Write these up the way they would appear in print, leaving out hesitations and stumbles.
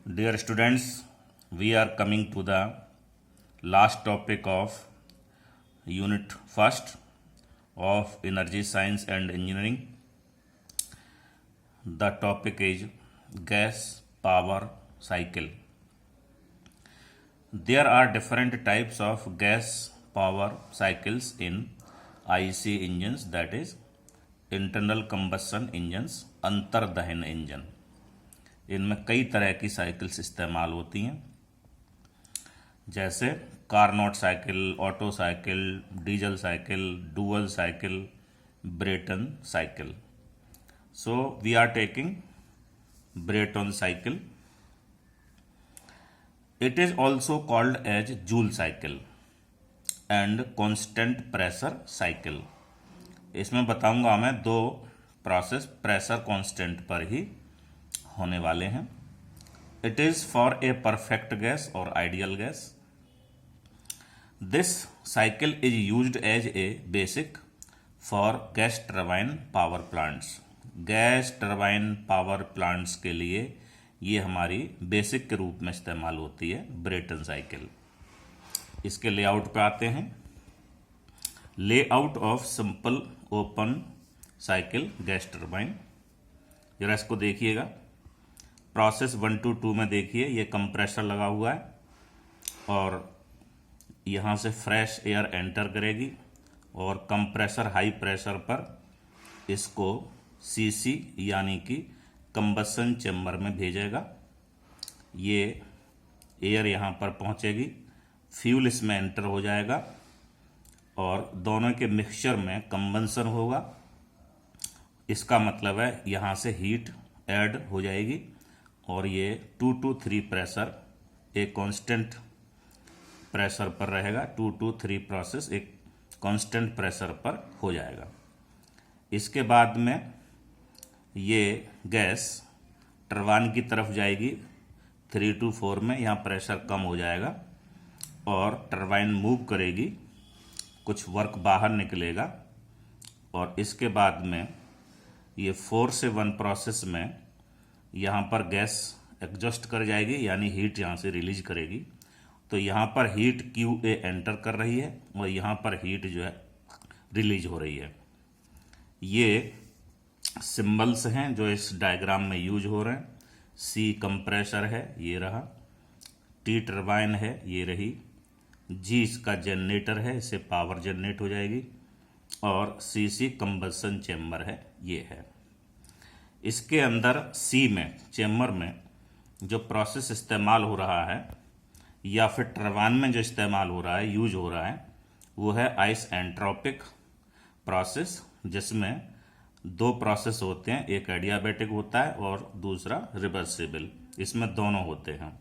Dear students, we are coming to the last topic of unit first of energy science and engineering. The topic is gas power cycle. There are different types of gas power cycles in IC engines, that is internal combustion engines, अंतर्दहन engine. इनमें कई तरह की cycles इस्तेमाल होती हैं, जैसे Carnot cycle, Otto cycle, diesel cycle, dual cycle, Brayton cycle. So we are taking Brayton cycle. It is also called as Joule cycle and constant pressure cycle. इसमें बताऊंगा मैं दो प्रोसेस प्रेशर कांस्टेंट पर ही होने वाले हैं। It is for a perfect gas और ideal gas. This cycle is used as a basic for gas turbine power plants. Gas turbine power plants के लिए ये हमारी बेसिक के रूप में इस्तेमाल होती है ब्रेटन साइकिल। इसके लेआउट पे आते हैं। Layout of simple open cycle gas turbine. जरा इसको देखिएगा। प्रोसेस 1 to 2 में देखिए, ये कंप्रेसर लगा हुआ है और यहाँ से फ्रेश एयर एंटर करेगी और कंप्रेसर हाई प्रेशर पर इसको सीसी यानी कि कंबसन चेम्बर में भेजेगा। ये एयर यहाँ पर पहुँचेगी, फ्यूल इसमें एंटर हो जाएगा और दोनों के मिक्सचर में कंबसन होगा। इसका मतलब है यहाँ से हीट ऐड हो जाएगी और ये 2 to 3 प्रेशर एक कांस्टेंट प्रेशर पर रहेगा। 2 to 3 प्रोसेस एक कांस्टेंट प्रेशर पर हो जाएगा। इसके बाद में ये गैस टरबाइन की तरफ जाएगी 3 to 4 में। यहाँ प्रेशर कम हो जाएगा और टरबाइन मूव करेगी, कुछ वर्क बाहर निकलेगा और इसके बाद में ये 4 से 1 प्रोसेस में यहाँ पर गैस एग्जॉस्ट कर जाएगी, यानी हीट यहाँ से रिलीज करेगी। तो यहाँ पर हीट QA एंटर कर रही है और यहाँ पर हीट जो है रिलीज हो रही है। ये सिंबल्स हैं जो इस डायग्राम में यूज हो रहे हैं। C कंप्रेसर है, ये रहा। T टरबाइन है, ये रही। G इसका जनरेटर है, इससे पावर जनरेट हो जाएगी और CC कंबसन चेम्बर है, ये है। इसके अंदर C में चेम्बर में जो प्रोसेस इस्तेमाल हो रहा है या फिर टरबाइन में जो इस्तेमाल हो रहा है, यूज हो रहा है, वो है आइसएंट्रोपिक प्रोसेस, जिसमें दो प्रोसेस होते हैं, एक एडियाबैटिक होता है और दूसरा रिवर्सिबल। इसमें दोनों होते हैं।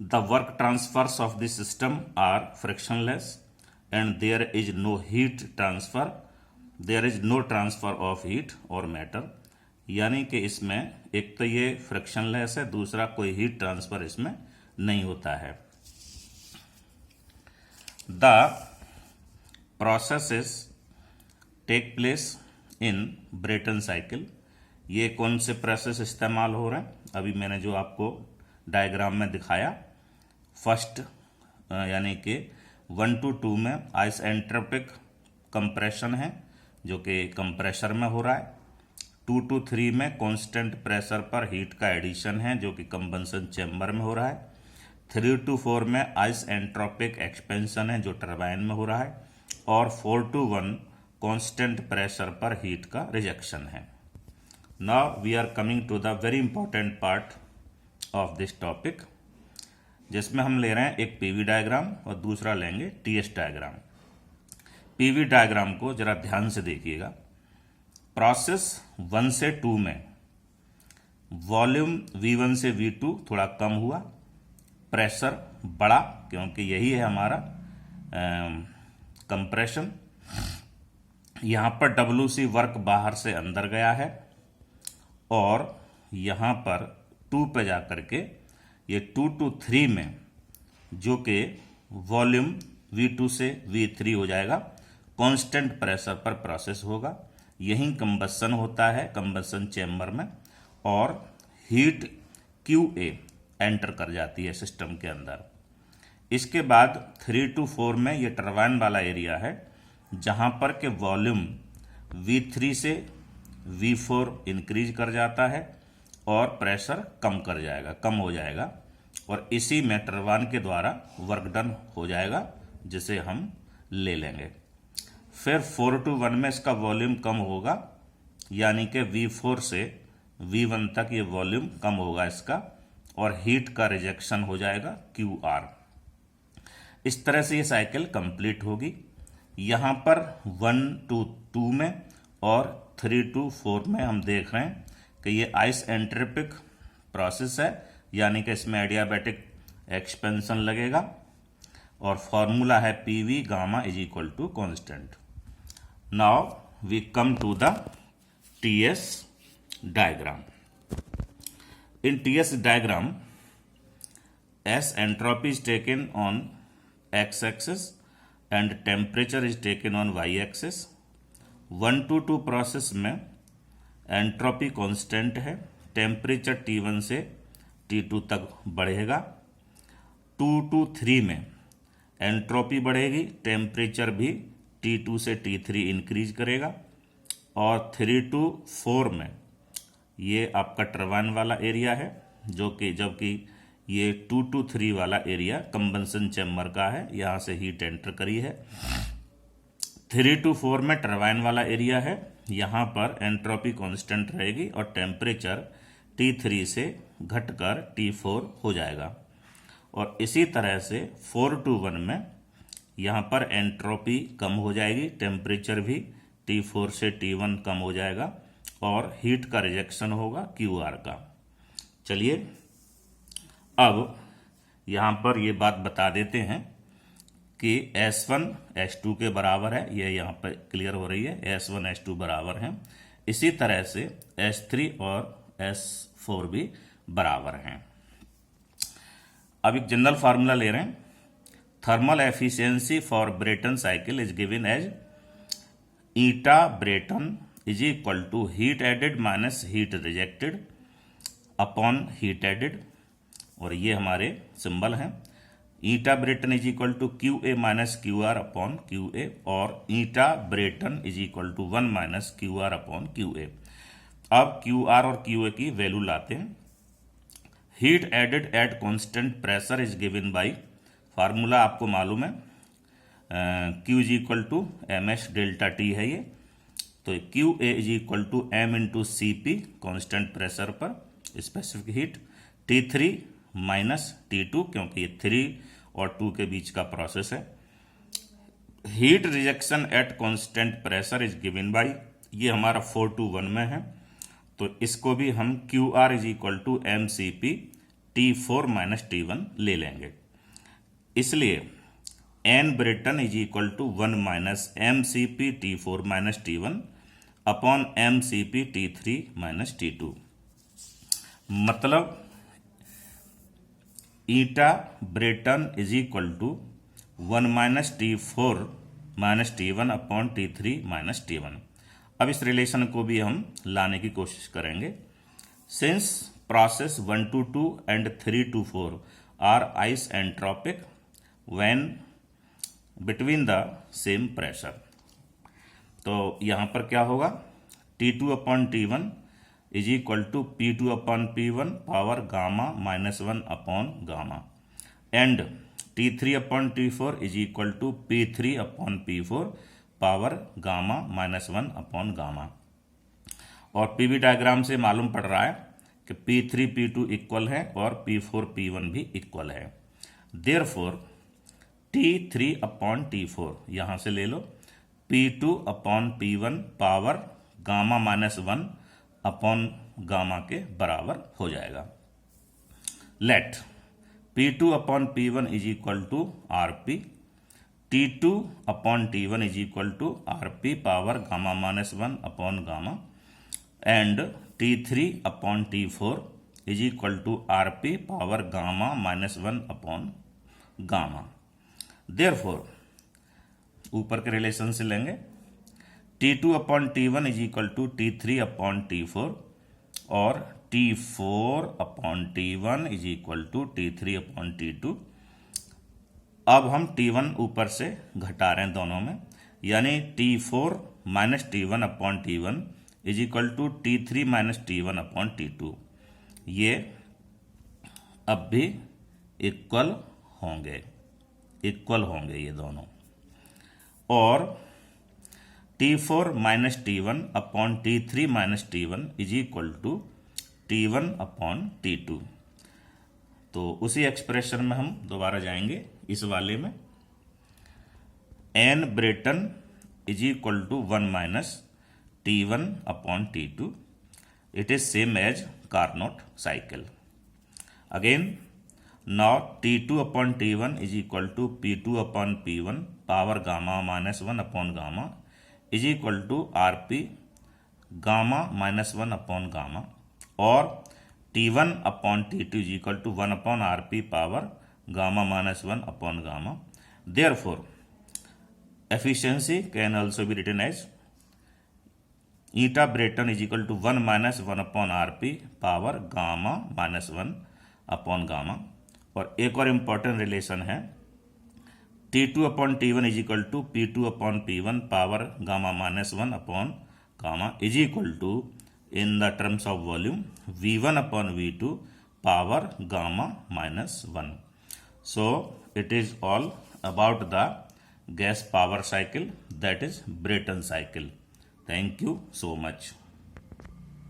The work transfers of the system are frictionless and there is no heat transfer, there is no transfer of heat और मैटर। यानी कि इसमें एक तो ये फ्रिक्शनलेस है, दूसरा कोई हीट ट्रांसफर इसमें नहीं होता है। The processes take place in Brayton cycle. ये कौन से प्रोसेस इस्तेमाल हो रहे हैं? अभी मैंने जो आपको डायग्राम में दिखाया, फर्स्ट यानी कि 1 to 2 में आइसएंट्रोपिक कंप्रेशन है जो कि कंप्रेसर में हो रहा है। 2 to 3 में कांस्टेंट प्रेशर पर हीट का एडिशन है जो कि कंबसन चेम्बर में हो रहा है। 3 to 4 में आइसएंट्रोपिक एक्सपेंशन है जो टरबाइन में हो रहा है और 4 to 1 कांस्टेंट प्रेशर पर हीट का रिजेक्शन है। Now we are coming to the very important part of this topic, जिसमें हम ले रहे हैं एक पीवी डायग्राम और दूसरा लेंगे टीएस डायग्राम। पीवी डायग्राम को जरा ध्यान से देखिएगा। प्रोसेस 1 से 2 में वॉल्यूम V1 से V2 थोड़ा कम हुआ, प्रेशर बढ़ा क्योंकि यही है हमारा कंप्रेशन। यहाँ पर WC वर्क बाहर से अंदर गया है और यहाँ पर 2 पे जा करके ये 2 to 3 में जो कि वॉल्यूम V2 से V3 हो जाएगा, कांस्टेंट प्रेशर पर प्रोसेस होगा। यही कंबसन होता है कंबसन चेम्बर में और हीट QA एंटर कर जाती है सिस्टम के अंदर। इसके बाद 3 to 4 में ये टरबाइन वाला एरिया है जहाँ पर के वॉल्यूम V3 से V4 इंक्रीज कर जाता है और प्रेशर कम हो जाएगा और इसी में टरबाइन के द्वारा वर्क डन हो जाएगा जिसे हम ले लेंगे। फिर 4 to 1 में इसका वॉल्यूम कम होगा, यानी कि V4 से V1 तक ये वॉल्यूम कम होगा इसका और हीट का रिजेक्शन हो जाएगा QR। इस तरह से ये साइकिल कंप्लीट होगी। यहाँ पर 1 to 2 में और 3 to 4 में हम देख रहे हैं कि ये आइसेंट्रोपिक प्रोसेस है, यानी कि इसमें एडियाबैटिक एक्सपेंशन लगेगा और फॉर्मूला है PV gamma is equal to constant. Now we come to the TS diagram. In TS diagram, S entropy is taken on x-axis and temperature is taken on y-axis. 1 to 2 process में entropy constant है, temperature T1 से T2 तक बढ़ेगा। 2 to 3 में entropy बढ़ेगी, temperature भी T2 से T3 increase करेगा और 3 to 4 में ये आपका टरबाइन वाला एरिया है जबकि ये 2 to 3 वाला एरिया कंबंसन चैम्बर का है, यहाँ से हीट एंटर करी है। 3 to 4 में टरबाइन वाला एरिया है, यहाँ पर एंट्रोपी कांस्टेंट रहेगी और टेम्परेचर T3 से घटकर T4 हो जाएगा। और इसी तरह से 4 to 1 में यहाँ पर एंट्रोपी कम हो जाएगी, टेम्परेचर भी T4 से T1 कम हो जाएगा और हीट का रिजेक्शन होगा QR का। चलिए अब यहाँ पर ये बात बता देते हैं कि S1 S2 के बराबर है, ये यहाँ पर क्लियर हो रही है, S1 S2 बराबर हैं। इसी तरह से S3 और S4 भी बराबर हैं। अब एक जनरल फार्मूला ले रहे हैं। Thermal efficiency for Brayton cycle is given as eta Brayton is equal to heat added minus heat rejected upon heat added, और ये हमारे सिंबल हैं। Eta Brayton is equal to QA minus QR upon QA और eta Brayton is equal to 1 minus QR upon QA। अब QR और QA की value लाते हैं। Heat added at constant pressure is given by, formula आपको मालूम है, Q is equal to MS delta T है ये, तो QA इज इक्वल टू M into CP constant pressure पर specific heat, T3 minus T2 क्योंकि ये 3 और 2 के बीच का प्रोसेस है। Heat rejection eight constant pressure is given by, ये हमारा 4 to 1 में है, तो इसको भी हम QR is equal to MCP T4 minus T1 ले लेंगे। इसलिए N Brayton is equal to 1 minus MCP T4 minus T1 upon MCP T3 minus T2, मतलब eta Brayton is equal to 1 minus T4 minus T1 upon T3 minus T1। अब इस relation को भी हम लाने की कोशिश करेंगे। Since process 1 to 2 and 3 to 4 are isentropic when between the same pressure, तो यहाँ पर क्या होगा, T2 upon T1 is equal to P2 upon P1 power gamma minus 1 upon gamma and T3 upon T4 is equal to P3 upon P4 power gamma minus 1 upon gamma. और PV diagram से मालूम पड़ रहा है कि P3 P2 equal है और P4 P1 भी इक्वल है। देयरफॉर T3 अपॉन T4 यहाँ से ले लो, P2 upon P1 power gamma minus 1 upon gamma के बराबर हो जाएगा। Let P2 upon P1 is equal to RP, T2 upon T1 is equal to RP power gamma minus 1 upon gamma and T3 upon T4 is equal to RP power gamma minus 1 upon gamma. Therefore ऊपर के relation से लेंगे, T2 upon T1 is equal to T3 upon T4 और T4/T1 is equal to T3/T2। अब हम T1 ऊपर से घटा रहे हैं दोनों में, यानी T4 - T1/T1 is equal to T3 - T1/T2। ये अब भी इक्वल होंगे ये दोनों। और T4 - T1/T3 - T1 is equal to T1/T2। तो उसी एक्सप्रेशन में हम दोबारा जाएंगे इस वाले में। N Brayton is equal to 1 - T1/T2। It is same as Carnot cycle. Again now T2/T1 is equal to P2/P1 power gamma -1 gamma is equal to RP gamma -1 gamma, और T1/T2 is equal to 1/RP power gamma -1 gamma. Therefore, efficiency can also be written as eta Brayton is equal to 1 - 1/RP power gamma -1 gamma. और एक और important relation है, T2/T1 is equal to P2/P1 power gamma -1 gamma is equal to, in the terms of volume, V1/V2 power gamma -1। So it is all about the gas power cycle, that is Brayton cycle. Thank you so much.